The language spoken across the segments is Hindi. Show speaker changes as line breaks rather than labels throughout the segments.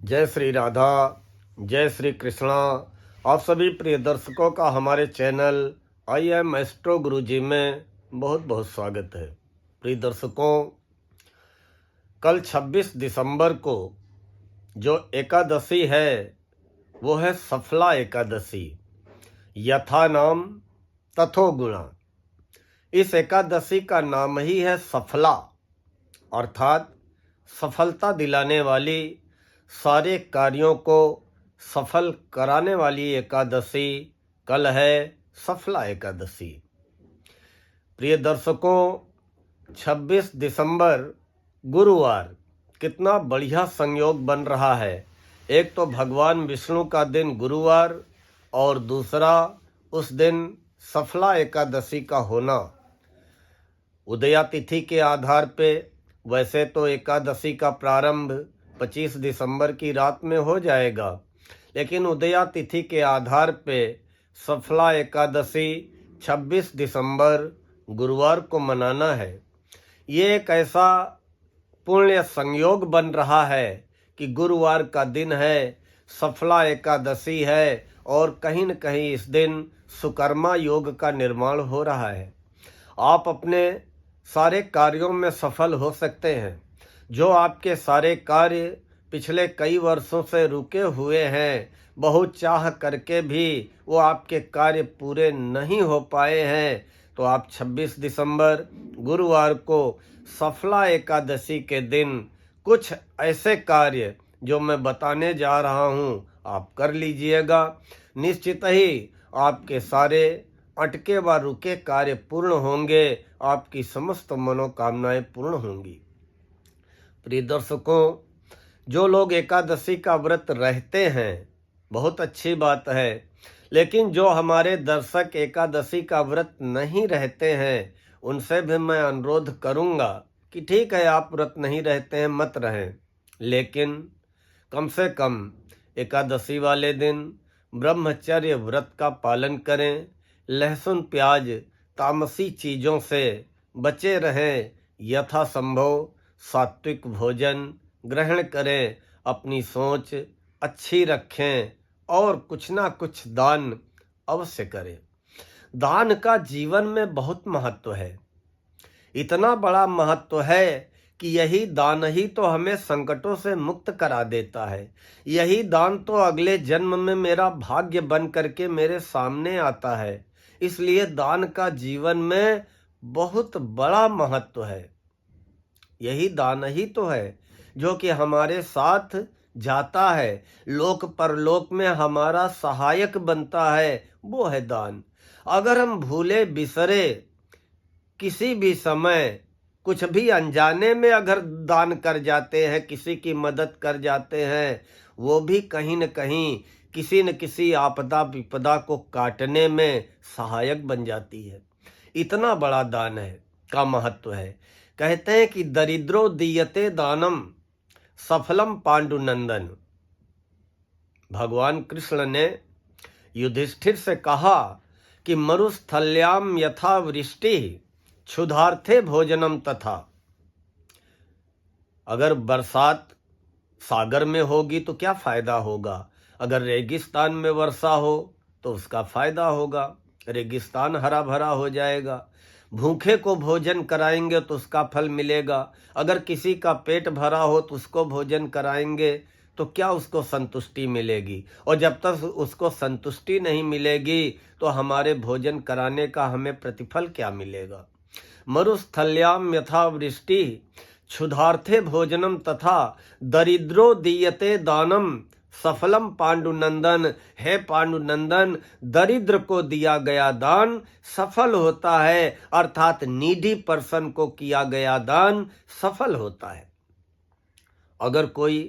जय श्री राधा, जय श्री कृष्णा। आप सभी प्रिय दर्शकों का हमारे चैनल आई एम एस्ट्रो गुरुजी में बहुत बहुत स्वागत है। प्रिय दर्शकों, कल 26 दिसंबर को जो एकादशी है वो है सफला एकादशी। यथा नाम तथो गुणा। इस एकादशी का नाम ही है सफला, अर्थात सफलता दिलाने वाली, सारे कार्यों को सफल कराने वाली एकादशी कल है सफला एकादशी। प्रिय दर्शकों, 26 दिसंबर गुरुवार कितना बढ़िया संयोग बन रहा है। एक तो भगवान विष्णु का दिन गुरुवार और दूसरा उस दिन सफला एकादशी का होना। उदया तिथि के आधार पे वैसे तो एकादशी का प्रारंभ 25 दिसंबर की रात में हो जाएगा, लेकिन उदया तिथि के आधार पे सफला एकादशी 26 दिसंबर गुरुवार को मनाना है। ये एक ऐसा पुण्य संयोग बन रहा है कि गुरुवार का दिन है, सफला एकादशी है और कहीं न कहीं इस दिन सुकर्मा योग का निर्माण हो रहा है। आप अपने सारे कार्यों में सफल हो सकते हैं। जो आपके सारे कार्य पिछले कई वर्षों से रुके हुए हैं, बहुत चाह करके भी वो आपके कार्य पूरे नहीं हो पाए हैं, तो आप 26 दिसंबर गुरुवार को सफला एकादशी के दिन कुछ ऐसे कार्य जो मैं बताने जा रहा हूँ आप कर लीजिएगा। निश्चित ही आपके सारे अटके व रुके कार्य पूर्ण होंगे, आपकी समस्त मनोकामनाएं पूर्ण होंगी। प्रिय दर्शकों, जो लोग एकादशी का व्रत रहते हैं बहुत अच्छी बात है, लेकिन जो हमारे दर्शक एकादशी का व्रत नहीं रहते हैं उनसे भी मैं अनुरोध करूंगा कि ठीक है, आप व्रत नहीं रहते हैं मत रहें, लेकिन कम से कम एकादशी वाले दिन ब्रह्मचर्य व्रत का पालन करें। लहसुन प्याज तामसी चीज़ों से बचे रहें। यथासंभव सात्विक भोजन ग्रहण करें, अपनी सोच अच्छी रखें और कुछ ना कुछ दान अवश्य करें। दान का जीवन में बहुत महत्व है, इतना बड़ा महत्व है कि यही दान ही तो हमें संकटों से मुक्त करा देता है। यही दान तो अगले जन्म में मेरा भाग्य बन करके मेरे सामने आता है। इसलिए दान का जीवन में बहुत बड़ा महत्व है। यही दान ही तो है जो कि हमारे साथ जाता है, लोक परलोक में हमारा सहायक बनता है, वो है दान। अगर हम भूले बिसरे किसी भी समय कुछ भी अनजाने में अगर दान कर जाते हैं, किसी की मदद कर जाते हैं, वो भी कहीं न कहीं किसी न किसी आपदा विपदा को काटने में सहायक बन जाती है। इतना बड़ा दान है का महत्व है। कहते हैं कि दरिद्रो दीयते दानम सफलम पांडुनंदन। भगवान कृष्ण ने युधिष्ठिर से कहा कि मरुस्थल्याम यथा वृष्टि क्षुधार्थे भोजनम तथा। अगर बरसात सागर में होगी तो क्या फायदा होगा, अगर रेगिस्तान में वर्षा हो तो उसका फायदा होगा, रेगिस्तान हरा भरा हो जाएगा। भूखे को भोजन कराएंगे तो उसका फल मिलेगा। अगर किसी का पेट भरा हो तो उसको भोजन कराएंगे तो क्या उसको संतुष्टि मिलेगी, और जब तक उसको संतुष्टि नहीं मिलेगी तो हमारे भोजन कराने का हमें प्रतिफल क्या मिलेगा। मरुस्थल्याम यथा वृष्टि क्षुधार्थे भोजनम तथा दरिद्रो दीयते दानम सफलम पांडुनंदन। है पांडुनंदन, दरिद्र को दिया गया दान सफल होता है, अर्थात नीडी पर्सन को किया गया दान सफल होता है। अगर कोई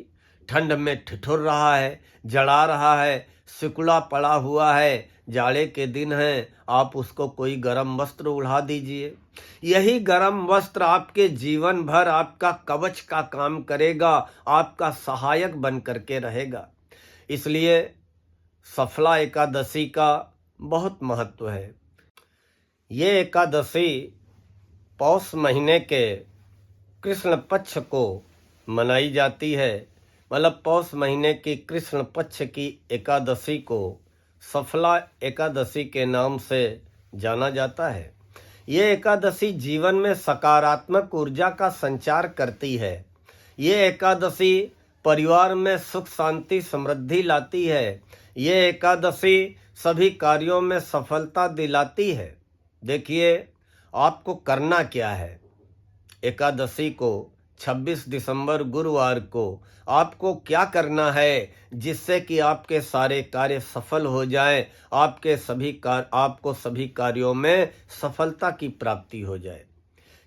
ठंड में ठिठुर रहा है, जला रहा है, सिकुड़ा पड़ा हुआ है, जाड़े के दिन है, आप उसको कोई गर्म वस्त्र उड़ा दीजिए। यही गर्म वस्त्र आपके जीवन भर आपका कवच का काम करेगा, आपका सहायक बन करके रहेगा। इसलिए सफला एकादशी का बहुत महत्व है। ये एकादशी पौष महीने के कृष्ण पक्ष को मनाई जाती है। मतलब पौष महीने की कृष्ण पक्ष की एकादशी को सफला एकादशी के नाम से जाना जाता है। ये एकादशी जीवन में सकारात्मक ऊर्जा का संचार करती है। ये एकादशी परिवार में सुख शांति समृद्धि लाती है। ये एकादशी सभी कार्यों में सफलता दिलाती है। देखिए आपको करना क्या है। एकादशी को 26 दिसंबर गुरुवार को आपको क्या करना है जिससे कि आपके सारे कार्य सफल हो जाएं, आपको सभी कार्यों में सफलता की प्राप्ति हो जाए।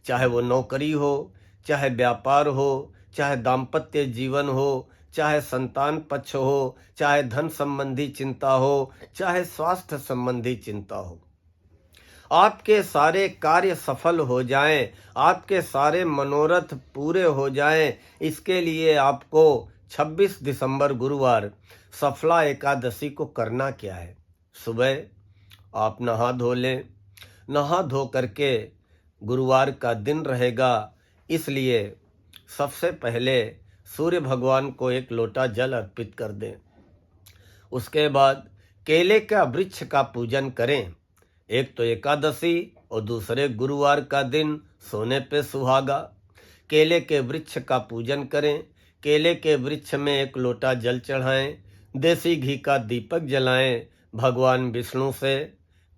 चाहे वो नौकरी हो, चाहे व्यापार हो, चाहे दाम्पत्य जीवन हो, चाहे संतान पक्ष हो, चाहे धन संबंधी चिंता हो, चाहे स्वास्थ्य संबंधी चिंता हो, आपके सारे कार्य सफल हो जाएं, आपके सारे मनोरथ पूरे हो जाएं, इसके लिए आपको 26 दिसंबर गुरुवार सफला एकादशी को करना क्या है। सुबह आप नहा धो लें। नहा धो करके गुरुवार का दिन रहेगा, इसलिए सबसे पहले सूर्य भगवान को एक लोटा जल अर्पित कर दें। उसके बाद केले का वृक्ष का पूजन करें। एक तो एकादशी और दूसरे गुरुवार का दिन सोने पे सुहागा। केले के वृक्ष का पूजन करें। केले के वृक्ष में एक लोटा जल चढ़ाएं। देसी घी का दीपक जलाएं। भगवान विष्णु से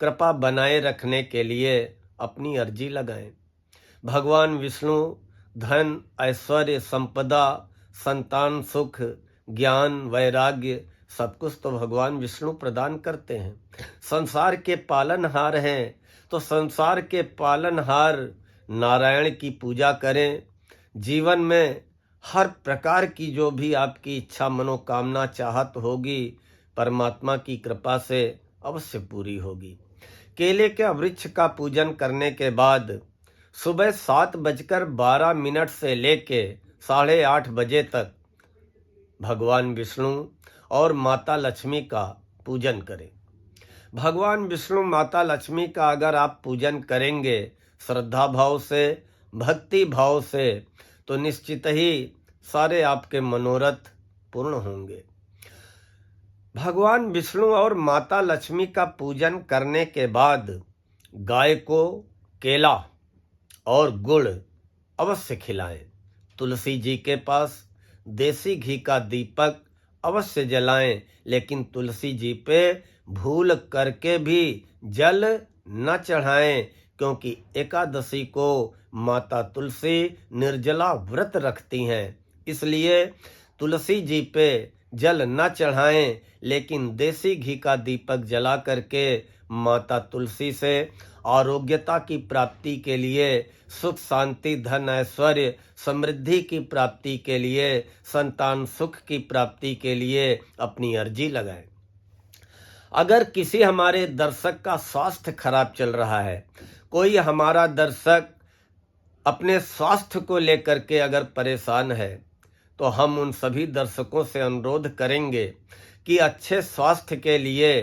कृपा बनाए रखने के लिए अपनी अर्जी लगाएं। भगवान विष्णु धन, ऐश्वर्य, संपदा, संतान सुख, ज्ञान, वैराग्य सब कुछ तो भगवान विष्णु प्रदान करते हैं। संसार के पालनहार हैं, तो संसार के पालनहार नारायण की पूजा करें। जीवन में हर प्रकार की जो भी आपकी इच्छा मनोकामना चाहत होगी, परमात्मा की कृपा से अवश्य पूरी होगी। केले के वृक्ष का पूजन करने के बाद सुबह 7:12 से लेके 8:30 बजे तक भगवान विष्णु और माता लक्ष्मी का पूजन करें। भगवान विष्णु माता लक्ष्मी का अगर आप पूजन करेंगे श्रद्धा भाव से, भक्ति भाव से, तो निश्चित ही सारे आपके मनोरथ पूर्ण होंगे। भगवान विष्णु और माता लक्ष्मी का पूजन करने के बाद गाय को केला और गुड़ अवश्य खिलाएं। तुलसी जी के पास देसी घी का दीपक अवश्य जलाएं, लेकिन तुलसी जी पे भूल करके भी जल न चढ़ाएं, क्योंकि एकादशी को माता तुलसी निर्जला व्रत रखती हैं। इसलिए तुलसी जी पे जल न चढ़ाएं, लेकिन देसी घी का दीपक जला करके माता तुलसी से आरोग्यता की प्राप्ति के लिए, सुख शांति धन ऐश्वर्य समृद्धि की प्राप्ति के लिए, संतान सुख की प्राप्ति के लिए अपनी अर्जी लगाएं। अगर किसी हमारे दर्शक का स्वास्थ्य खराब चल रहा है, कोई हमारा दर्शक अपने स्वास्थ्य को लेकर के अगर परेशान है, तो हम उन सभी दर्शकों से अनुरोध करेंगे कि अच्छे स्वास्थ्य के लिए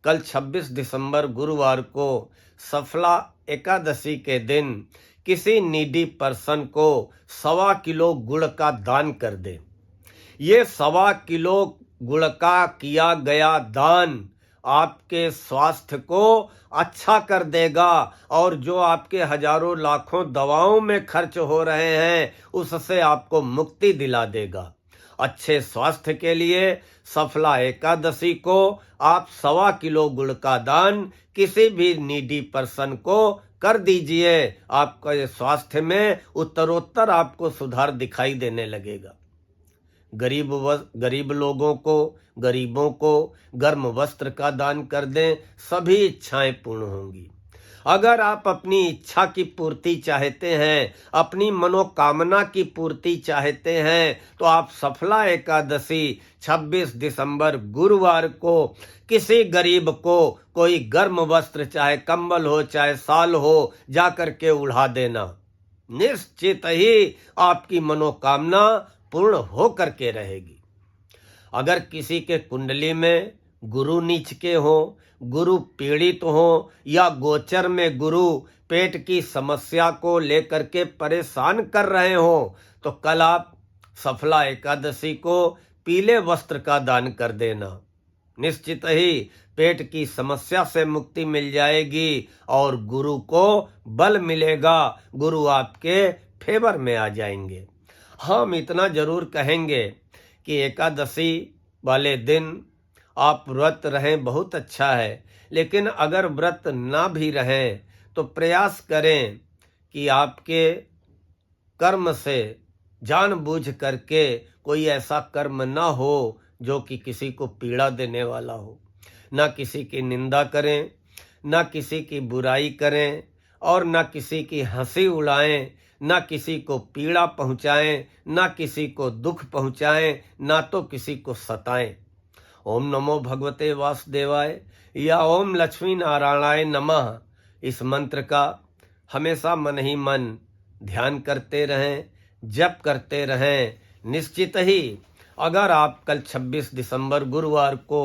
कल 26 दिसंबर गुरुवार को सफला एकादशी के दिन किसी नीडी पर्सन को 1.25 किलो गुड़ का दान कर दे। ये 1.25 किलो गुड़ का किया गया दान आपके स्वास्थ्य को अच्छा कर देगा, और जो आपके हजारों लाखों दवाओं में खर्च हो रहे हैं उससे आपको मुक्ति दिला देगा। अच्छे स्वास्थ्य के लिए सफला एकादशी को आप 1.25 किलो गुड़ का दान किसी भी नीडी पर्सन को कर दीजिए। आपके स्वास्थ्य में उत्तरोत्तर आपको सुधार दिखाई देने लगेगा। गरीब लोगों को, गरीबों को गर्म वस्त्र का दान कर दें, सभी इच्छाएं पूर्ण होंगी। अगर आप अपनी इच्छा की पूर्ति चाहते हैं, अपनी मनोकामना की पूर्ति चाहते हैं, तो आप सफला एकादशी 26 दिसंबर गुरुवार को किसी गरीब को कोई गर्म वस्त्र, चाहे कंबल हो चाहे शाल हो, जा करके उड़ा देना। निश्चित ही आपकी मनोकामना पूर्ण हो करके रहेगी। अगर किसी के कुंडली में गुरु नीच के हो, गुरु पीड़ित हो, या गोचर में गुरु पेट की समस्या को लेकर के परेशान कर रहे हो, तो कल आप सफला एकादशी को पीले वस्त्र का दान कर देना। निश्चित ही पेट की समस्या से मुक्ति मिल जाएगी और गुरु को बल मिलेगा, गुरु आपके फेवर में आ जाएंगे। हम इतना जरूर कहेंगे कि एकादशी वाले दिन आप व्रत रहें, बहुत अच्छा है, लेकिन अगर व्रत ना भी रहें तो प्रयास करें कि आपके कर्म से जानबूझ करके कोई ऐसा कर्म ना हो जो कि किसी को पीड़ा देने वाला हो। ना किसी की निंदा करें, ना किसी की बुराई करें और ना किसी की हंसी उड़ाएं, ना किसी को पीड़ा पहुंचाएं, ना किसी को दुख पहुंचाएं, ना तो किसी को सताएं। ओम नमो भगवते वासुदेवाय या ओम लक्ष्मी नारायणाय नमः, इस मंत्र का हमेशा मन ही मन ध्यान करते रहें, जप करते रहें। निश्चित ही अगर आप कल 26 दिसंबर गुरुवार को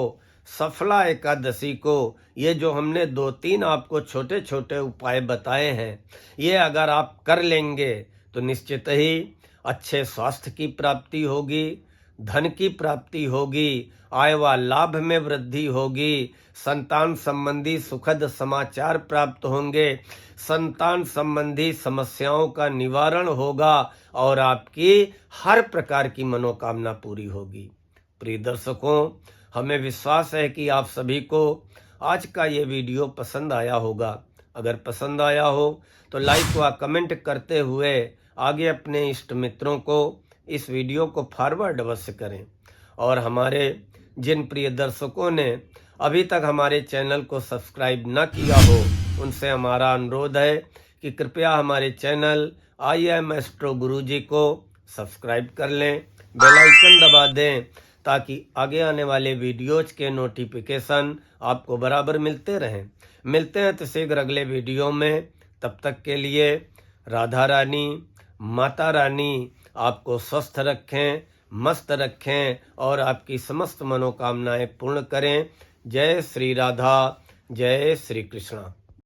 सफला एकादशी को ये जो हमने 2-3 आपको छोटे छोटे उपाय बताए हैं, ये अगर आप कर लेंगे तो निश्चित ही अच्छे स्वास्थ्य की प्राप्ति होगी, धन की प्राप्ति होगी, आय व लाभ में वृद्धि होगी, संतान संबंधी सुखद समाचार प्राप्त होंगे, संतान संबंधी समस्याओं का निवारण होगा और आपकी हर प्रकार की मनोकामना पूरी होगी। प्रिय दर्शकों, हमें विश्वास है कि आप सभी को आज का ये वीडियो पसंद आया होगा। अगर पसंद आया हो तो लाइक व कमेंट करते हुए आगे अपने इष्ट मित्रों को इस वीडियो को फॉरवर्ड अवश्य करें। और हमारे जिन प्रिय दर्शकों ने अभी तक हमारे चैनल को सब्सक्राइब न किया हो, उनसे हमारा अनुरोध है कि कृपया हमारे चैनल IM एस्ट्रो गुरुजी को सब्सक्राइब कर लें, बेल आइकन दबा दें ताकि आगे आने वाले वीडियोज के नोटिफिकेशन आपको बराबर मिलते रहें। मिलते हैं तो शीघ्र अगले वीडियो में। तब तक के लिए राधा रानी, माता रानी आपको स्वस्थ रखें, मस्त रखें और आपकी समस्त मनोकामनाएं पूर्ण करें। जय श्री राधा, जय श्री कृष्णा।